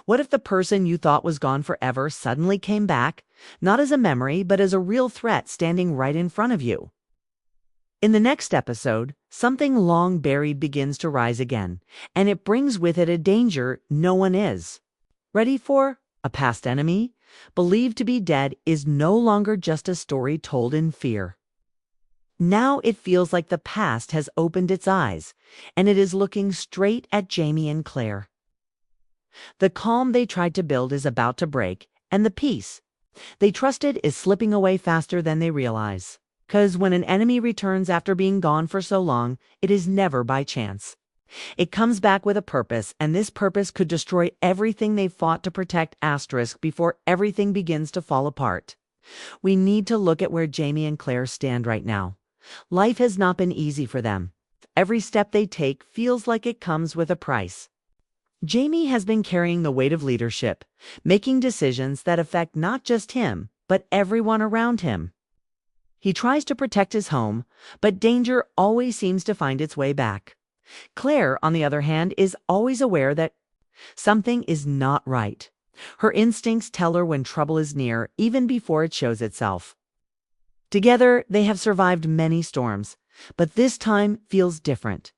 What if the person you thought was gone forever suddenly came back, not as a memory, but as a real threat standing right in front of you? In the next episode, something long buried begins to rise again, and it brings with it a danger no one is ready for. A past enemy, believed to be dead, is no longer just a story told in fear. Now it feels like the past has opened its eyes, and it is looking straight at Jamie and Claire. The calm they tried to build is about to break, and the peace they trusted is slipping away faster than they realize. 'Cause when an enemy returns after being gone for so long, it is never by chance. It comes back with a purpose, and this purpose could destroy everything they fought to protect before everything begins to fall apart. We need to look at where Jamie and Claire stand right now. Life has not been easy for them. Every step they take feels like it comes with a price. Jamie has been carrying the weight of leadership, making decisions that affect not just him, but everyone around him. He tries to protect his home, but danger always seems to find its way back. Claire, on the other hand, is always aware that something is not right. Her instincts tell her when trouble is near, even before it shows itself. Together, they have survived many storms, but this time feels different.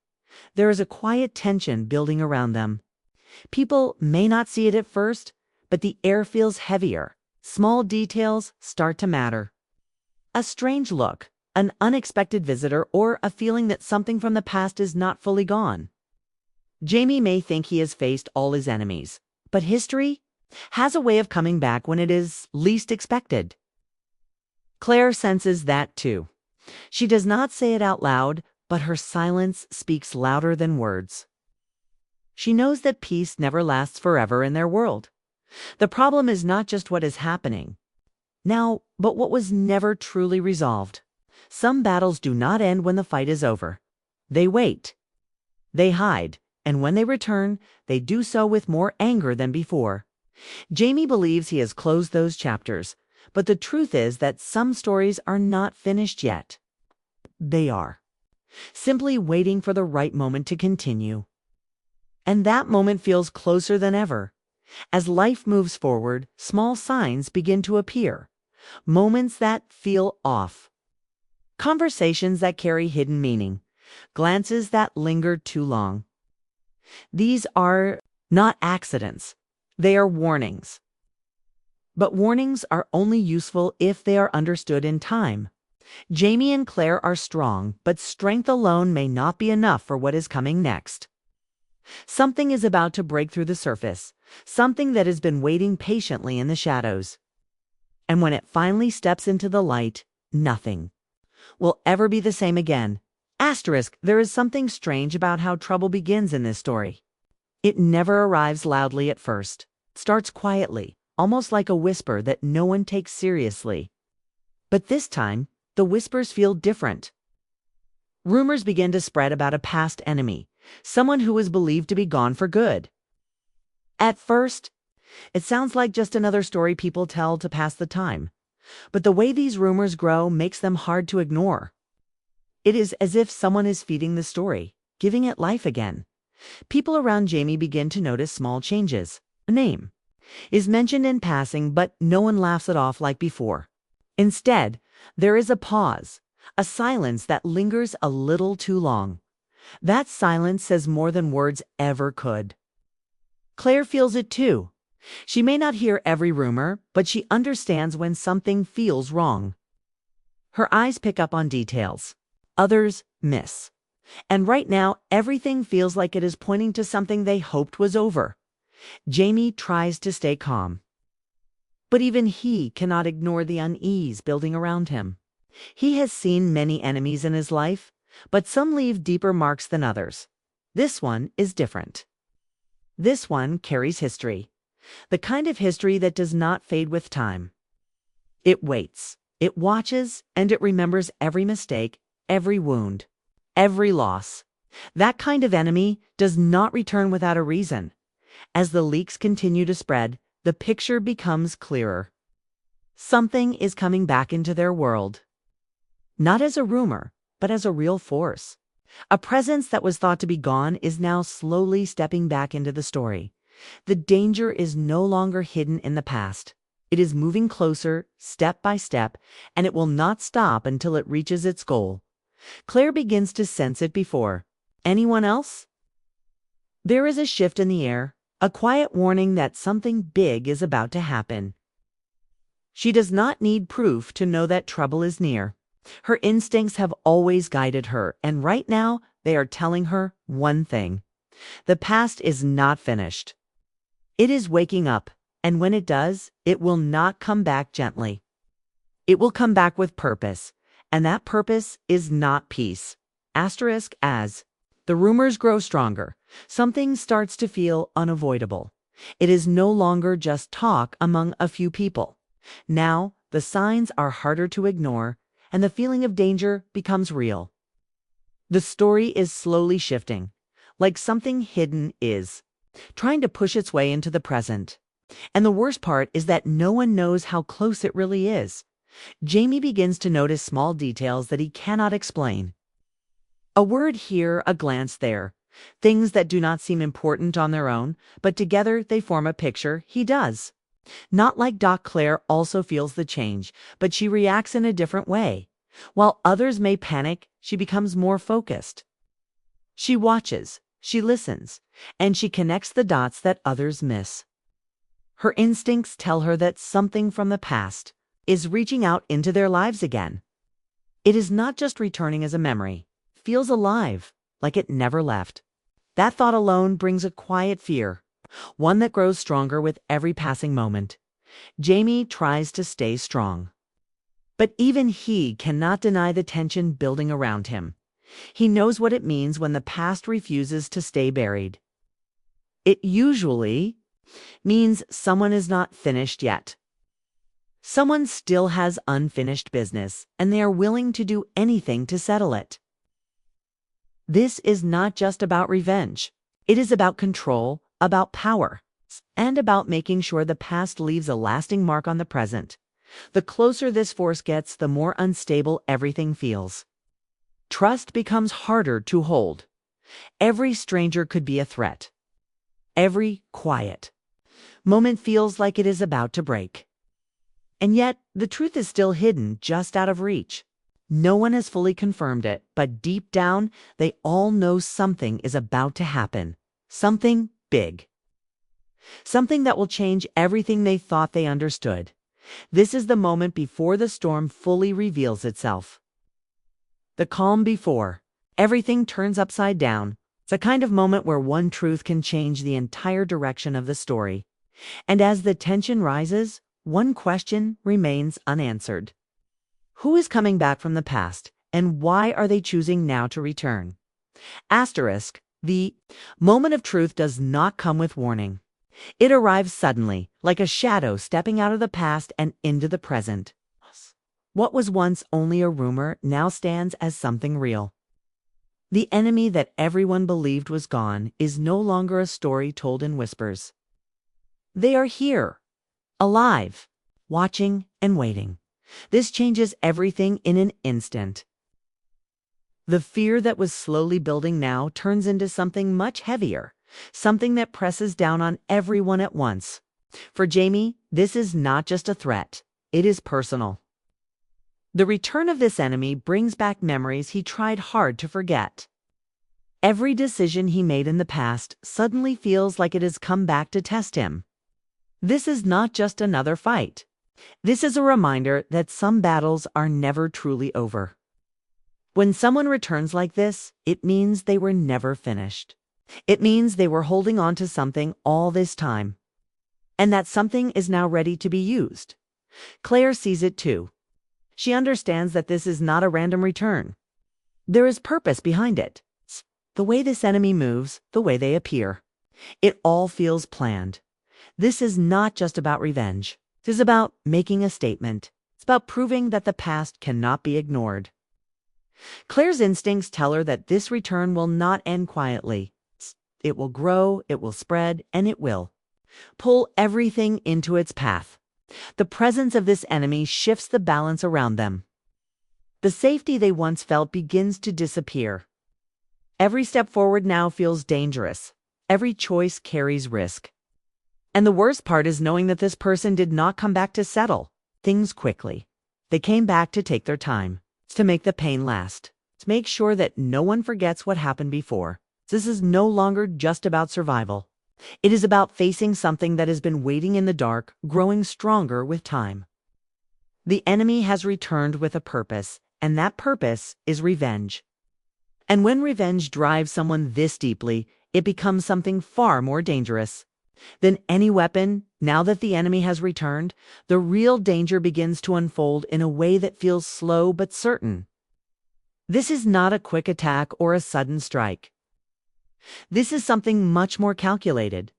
There is a quiet tension building around them. People may not see it at first, but the air feels heavier. Small details start to matter. A strange look, an unexpected visitor, or a feeling that something from the past is not fully gone. Jamie may think he has faced all his enemies, but history has a way of coming back when it is least expected. Claire senses that too. She does not say it out loud, but her silence speaks louder than words. She knows that peace never lasts forever in their world. The problem is not just what is happening now, but what was never truly resolved. Some battles do not end when the fight is over. They wait. They hide, and when they return, they do so with more anger than before. Jamie believes he has closed those chapters, but the truth is that some stories are not finished yet. They are simply waiting for the right moment to continue. And that moment feels closer than ever. As life moves forward, small signs begin to appear. Moments that feel off. Conversations that carry hidden meaning. Glances that linger too long. These are not accidents. They are warnings. But warnings are only useful if they are understood in time. Jamie and Claire are strong, but strength alone may not be enough for what is coming next. Something is about to break through the surface, something that has been waiting patiently in the shadows. And when it finally steps into the light, nothing will ever be the same again. There is something strange about how trouble begins in this story. It never arrives loudly at first. It starts quietly, almost like a whisper that no one takes seriously. But this time, the whispers feel different. Rumors begin to spread about a past enemy, someone who is believed to be gone for good. At first, it sounds like just another story people tell to pass the time. But the way these rumors grow makes them hard to ignore. It is as if someone is feeding the story, giving it life again. People around Jamie begin to notice small changes. A name is mentioned in passing, but no one laughs it off like before. Instead, there is a pause, a silence that lingers a little too long. That silence says more than words ever could. Claire feels it too. She may not hear every rumor, but she understands when something feels wrong. Her eyes pick up on details. Others miss. And right now, everything feels like it is pointing to something they hoped was over. Jamie tries to stay calm. But even he cannot ignore the unease building around him. He has seen many enemies in his life, but some leave deeper marks than others. This one is different. This one carries history. The kind of history that does not fade with time. It waits, it watches, and it remembers every mistake, every wound, every loss. That kind of enemy does not return without a reason. As the leaks continue to spread, the picture becomes clearer. Something is coming back into their world. Not as a rumor, but as a real force. A presence that was thought to be gone is now slowly stepping back into the story. The danger is no longer hidden in the past. It is moving closer, step by step, and it will not stop until it reaches its goal. Claire begins to sense it before anyone else. There is a shift in the air, a quiet warning that something big is about to happen. She does not need proof to know that trouble is near. Her instincts have always guided her, and right now they are telling her one thing. The past is not finished. It is waking up, and when it does, it will not come back gently. It will come back with purpose, and that purpose is not peace. Asterisk as the rumors grow stronger, something starts to feel unavoidable. It is no longer just talk among a few people. Now, the signs are harder to ignore, and the feeling of danger becomes real. The story is slowly shifting, like something hidden is trying to push its way into the present. And the worst part is that no one knows how close it really is. Jamie begins to notice small details that he cannot explain. A word here, a glance there. Things that do not seem important on their own, but together they form a picture he does. Not like Claire also feels the change, but she reacts in a different way. While others may panic, she becomes more focused. She watches, she listens, and she connects the dots that others miss. Her instincts tell her that something from the past is reaching out into their lives again. It is not just returning as a memory. It feels alive, like it never left. That thought alone brings a quiet fear, one that grows stronger with every passing moment. Jamie tries to stay strong. But even he cannot deny the tension building around him. He knows what it means when the past refuses to stay buried. It usually means someone is not finished yet. Someone still has unfinished business, and they are willing to do anything to settle it. This is not just about revenge. It is about control, about power, and about making sure the past leaves a lasting mark on the present. The closer this force gets, the more unstable everything feels. Trust becomes harder to hold. Every stranger could be a threat. Every quiet moment feels like it is about to break. And yet, the truth is still hidden, just out of reach. No one has fully confirmed it, but deep down, they all know something is about to happen. Something big. Something that will change everything they thought they understood. This is the moment before the storm fully reveals itself. The calm before everything turns upside down. It's a kind of moment where one truth can change the entire direction of the story. And as the tension rises, one question remains unanswered. Who is coming back from the past, and why are they choosing now to return? Asterisk, the moment of truth does not come with warning. It arrives suddenly, like a shadow stepping out of the past and into the present. What was once only a rumor now stands as something real. The enemy that everyone believed was gone is no longer a story told in whispers. They are here, alive, watching and waiting. This changes everything in an instant. The fear that was slowly building now turns into something much heavier, something that presses down on everyone at once. For Jamie, this is not just a threat, it is personal. The return of this enemy brings back memories he tried hard to forget. Every decision he made in the past suddenly feels like it has come back to test him. This is not just another fight. This is a reminder that some battles are never truly over. When someone returns like this, it means they were never finished. It means they were holding on to something all this time. And that something is now ready to be used. Claire sees it too. She understands that this is not a random return. There is purpose behind it. The way this enemy moves, the way they appear. It all feels planned. This is not just about revenge. It is about making a statement. It's about proving that the past cannot be ignored. Claire's instincts tell her that this return will not end quietly. It will grow, it will spread, and it will pull everything into its path. The presence of this enemy shifts the balance around them. The safety they once felt begins to disappear. Every step forward now feels dangerous. Every choice carries risk. And the worst part is knowing that this person did not come back to settle things quickly. They came back to take their time, to make the pain last, to make sure that no one forgets what happened before. This is no longer just about survival. It is about facing something that has been waiting in the dark, growing stronger with time. The enemy has returned with a purpose, and that purpose is revenge. And when revenge drives someone this deeply, it becomes something far more dangerous than any weapon. Now that the enemy has returned, the real danger begins to unfold in a way that feels slow but certain. This is not a quick attack or a sudden strike. This is something much more calculated.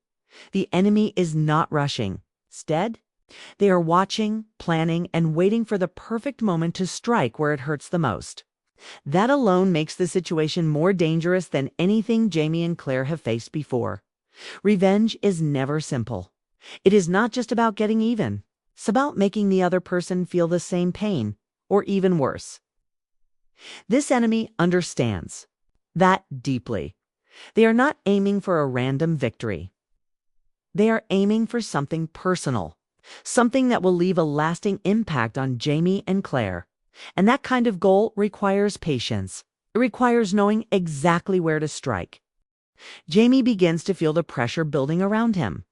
The enemy is not rushing. Instead, they are watching, planning, and waiting for the perfect moment to strike where it hurts the most. That alone makes the situation more dangerous than anything Jamie and Claire have faced before. Revenge is never simple. It is not just about getting even. It's about making the other person feel the same pain, or even worse. This enemy understands that deeply. They are not aiming for a random victory. They are aiming for something personal, something that will leave a lasting impact on Jamie and Claire. And that kind of goal requires patience. It requires knowing exactly where to strike. Jamie begins to feel the pressure building around him.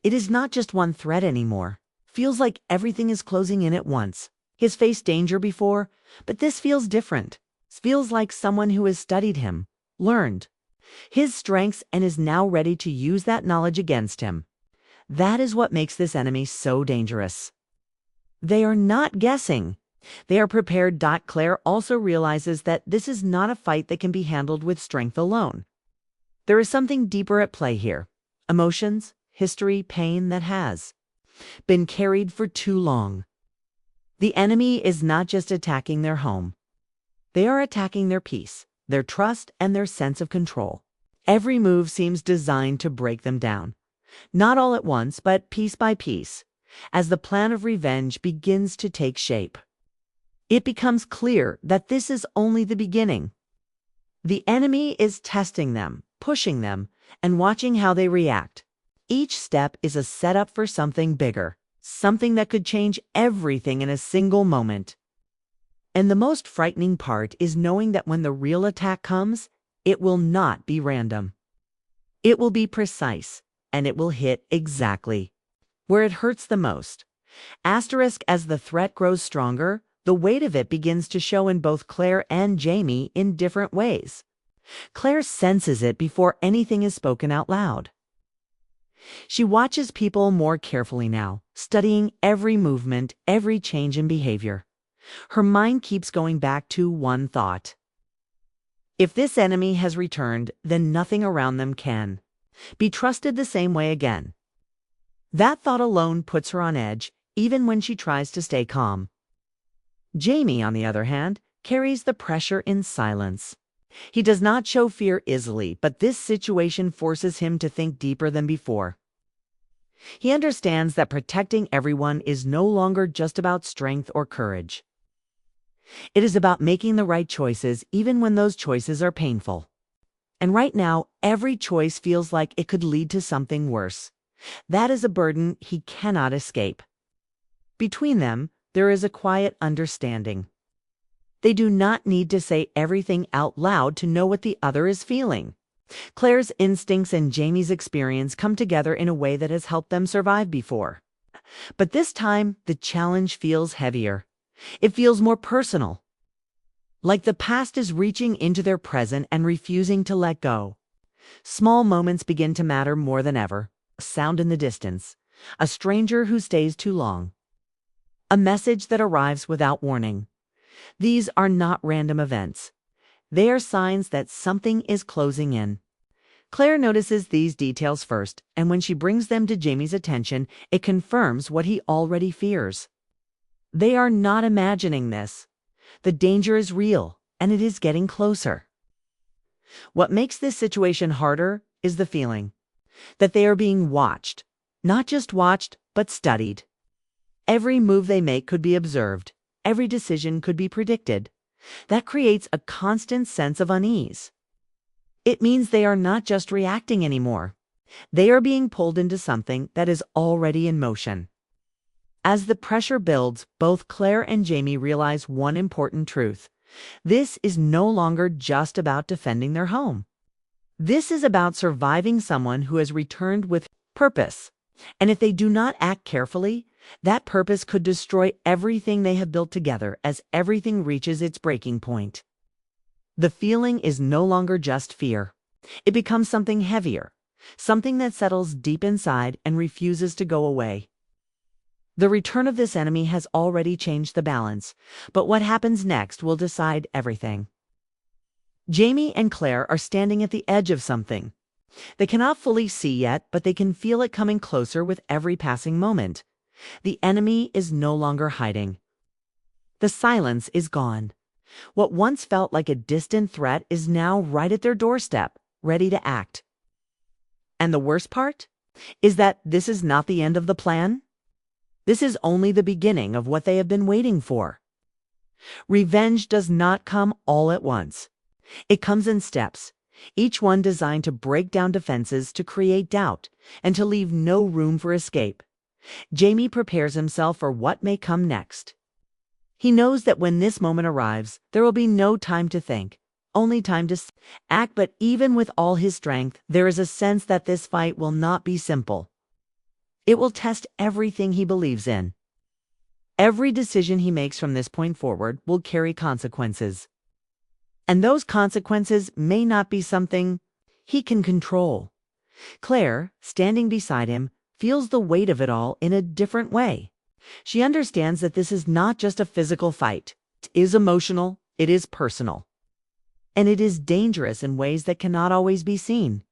It is not just one threat anymore. Feels like everything is closing in at once. He has faced danger before, but this feels different. It feels like someone who has studied him, learned his strengths, and is now ready to use that knowledge against him. That is what makes this enemy so dangerous. They are not guessing. They are prepared. Claire also realizes that this is not a fight that can be handled with strength alone. There is something deeper at play here. Emotions, history, pain that has been carried for too long. The enemy is not just attacking their home. They are attacking their peace, their trust, and their sense of control. Every move seems designed to break them down. Not all at once, but piece by piece, as the plan of revenge begins to take shape. It becomes clear that this is only the beginning. The enemy is testing them, pushing them, and watching how they react. Each step is a setup for something bigger, something that could change everything in a single moment. And the most frightening part is knowing that when the real attack comes, it will not be random. It will be precise, and it will hit exactly where it hurts the most. Asterisk, as the threat grows stronger, the weight of it begins to show in both Claire and Jamie in different ways. Claire senses it before anything is spoken out loud. She watches people more carefully now, studying every movement, every change in behavior. Her mind keeps going back to one thought. If this enemy has returned, then nothing around them can be trusted the same way again. That thought alone puts her on edge, even when she tries to stay calm. Jamie, on the other hand, carries the pressure in silence. He does not show fear easily, but this situation forces him to think deeper than before. He understands that protecting everyone is no longer just about strength or courage. It is about making the right choices, even when those choices are painful. And right now, every choice feels like it could lead to something worse. That is a burden he cannot escape. Between them, there is a quiet understanding. They do not need to say everything out loud to know what the other is feeling. Claire's instincts and Jamie's experience come together in a way that has helped them survive before. But this time, the challenge feels heavier. It feels more personal. Like the past is reaching into their present and refusing to let go. Small moments begin to matter more than ever. A sound in the distance. A stranger who stays too long. A message that arrives without warning. These are not random events. They are signs that something is closing in. Claire notices these details first, and when she brings them to Jamie's attention, it confirms what he already fears. They are not imagining this. The danger is real, and it is getting closer. What makes this situation harder is the feeling that they are being watched. Not just watched, but studied. Every move they make could be observed. Every decision could be predicted. That creates a constant sense of unease. It means they are not just reacting anymore. They are being pulled into something that is already in motion. As the pressure builds, both Claire and Jamie realize one important truth. This is no longer just about defending their home. This is about surviving someone who has returned with purpose. And if they do not act carefully, that purpose could destroy everything they have built together as everything reaches its breaking point. The feeling is no longer just fear. It becomes something heavier, something that settles deep inside and refuses to go away. The return of this enemy has already changed the balance, but what happens next will decide everything. Jamie and Claire are standing at the edge of something. They cannot fully see yet, but they can feel it coming closer with every passing moment. The enemy is no longer hiding. The silence is gone. What once felt like a distant threat is now right at their doorstep, ready to act. And the worst part is that this is not the end of the plan. This is only the beginning of what they have been waiting for. Revenge does not come all at once. It comes in steps, each one designed to break down defenses, to create doubt, and to leave no room for escape. Jamie prepares himself for what may come next. He knows that when this moment arrives, there will be no time to think, only time to act. But even with all his strength, there is a sense that this fight will not be simple. It will test everything he believes in. Every decision he makes from this point forward will carry consequences. And those consequences may not be something he can control. Claire, standing beside him, feels the weight of it all in a different way. She understands that this is not just a physical fight. It is emotional, it is personal. And it is dangerous in ways that cannot always be seen.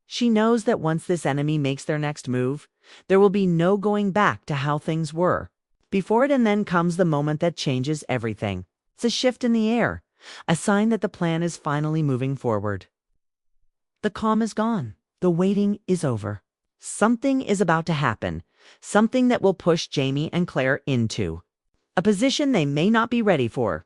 She knows that once this enemy makes their next move, there will be no going back to how things were. Before it, and then comes the moment that changes everything. It's a shift in the air, a sign that the plan is finally moving forward. The calm is gone. The waiting is over. Something is about to happen, something that will push Jamie and Claire into a position they may not be ready for.